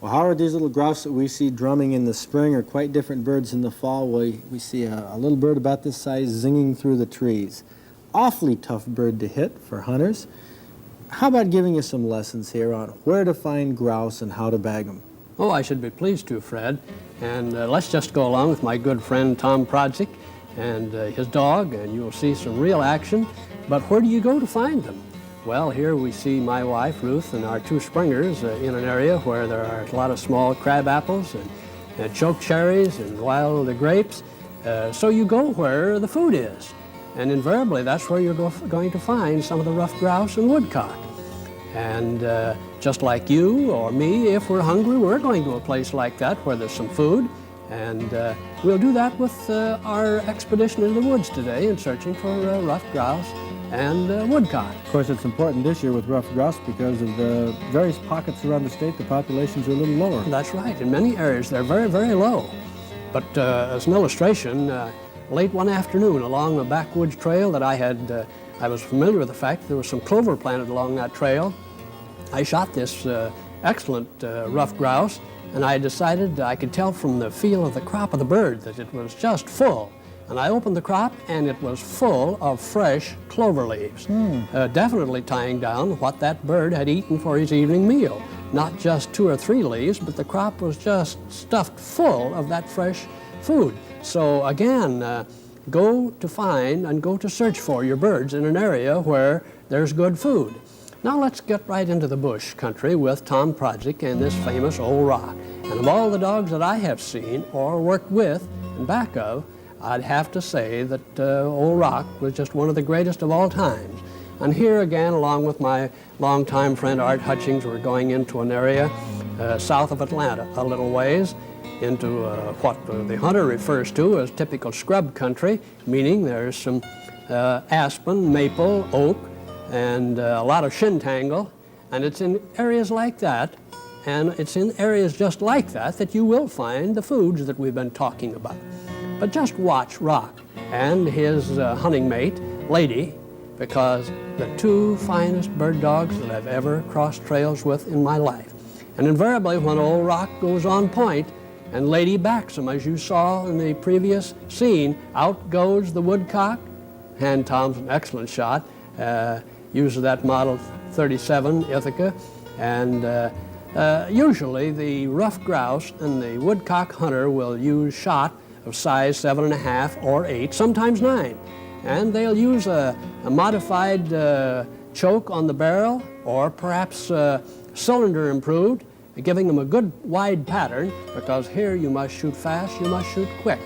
Well, Howard, these little grouse that we see drumming in the spring are quite different birds in the fall. We see a little bird about this size zinging through the trees. Awfully tough bird to hit for hunters. How about giving us some lessons here on where to find grouse and how to bag them? Oh, I should be pleased to, Fred. And let's just go along with my good friend Tom Prodzik and his dog, and you'll see some real action. But where do you go to find them? Well, here we see my wife, Ruth, and our two springers in an area where there are a lot of small crab apples and choke cherries and wild grapes. So you go where the food is. And invariably, that's where you're going to find some of the ruffed grouse and woodcock. And just like you or me, if we're hungry, we're going to a place like that where there's some food. And we'll do that with our expedition into the woods today in searching for ruffed grouse and woodcock. Of course, it's important this year with ruffed grouse because of the various pockets around the state, the populations are a little lower. That's right. In many areas, they're very, very low. But as an illustration, late one afternoon along the backwoods trail that I was familiar with the fact that there was some clover planted along that trail. I shot this excellent ruffed grouse, and I decided I could tell from the feel of the crop of the bird that it was just full. And I opened the crop, and it was full of fresh clover leaves, definitely tying down what that bird had eaten for his evening meal. Not just 2 or 3 leaves, but the crop was just stuffed full of that fresh food. So again, go to find and go to search for your birds in an area where there's good food. Now let's get right into the bush country with Tom Prodzik and this famous Old Rock. And of all the dogs that I have seen or worked with and back of, I'd have to say that Old Rock was just one of the greatest of all times. And here again, along with my longtime friend Art Hutchings, we're going into an area south of Atlanta a little ways, into what the hunter refers to as typical scrub country, meaning there's some aspen, maple, oak, and a lot of shintangle. And it's in areas like that, and it's in areas just like that that you will find the foods that we've been talking about. But just watch Rock and his hunting mate, Lady, because the 2 finest bird dogs that I've ever crossed trails with in my life. And invariably, when Old Rock goes on point and Lady backs him, as you saw in the previous scene, out goes the woodcock, and Tom's an excellent shot, uses that Model 37 Ithaca, and usually the ruffed grouse and the woodcock hunter will use shot of size 7.5 or 8, sometimes 9. And they'll use a modified choke on the barrel, or perhaps cylinder improved, giving them a good wide pattern, because here you must shoot fast, you must shoot quick.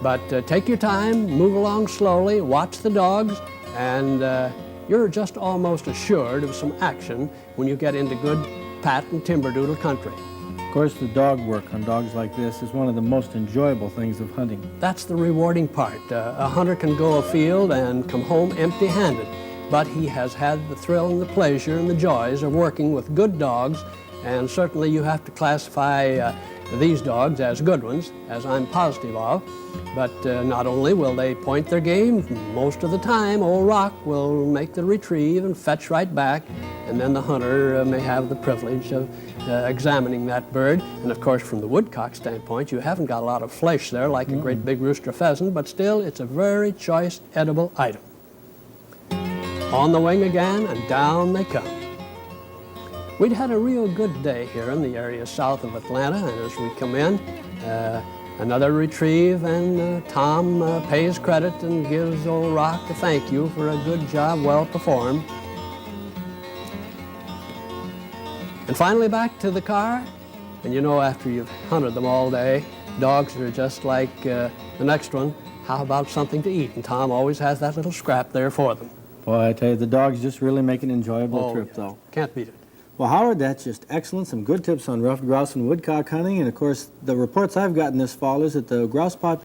But take your time, move along slowly, watch the dogs, and you're just almost assured of some action when you get into good pat and timberdoodle country. Of course, the dog work on dogs like this is one of the most enjoyable things of hunting. That's the rewarding part. A hunter can go afield and come home empty-handed, but he has had the thrill and the pleasure and the joys of working with good dogs, and certainly you have to classify these dogs as good ones, as I'm positive of. But not only will they point their game, most of the time Old Rock will make the retrieve and fetch right back, and then the hunter may have the privilege of examining that bird. And of course, from the woodcock standpoint, you haven't got a lot of flesh there like a great big rooster pheasant, but still it's a very choice edible item. On the wing again, and down they come. We'd had a real good day here in the area south of Atlanta, and as we come in, another retrieve, and Tom pays credit and gives Old Rock a thank you for a good job well performed. And finally back to the car, and you know, after you've hunted them all day, dogs are just like the next one. How about something to eat? And Tom always has that little scrap there for them. Boy, I tell you, the dogs just really make an enjoyable trip, though. Can't beat it. Well, Howard, that's just excellent. Some good tips on ruffed grouse and woodcock hunting. And, of course, the reports I've gotten this fall is that the grouse population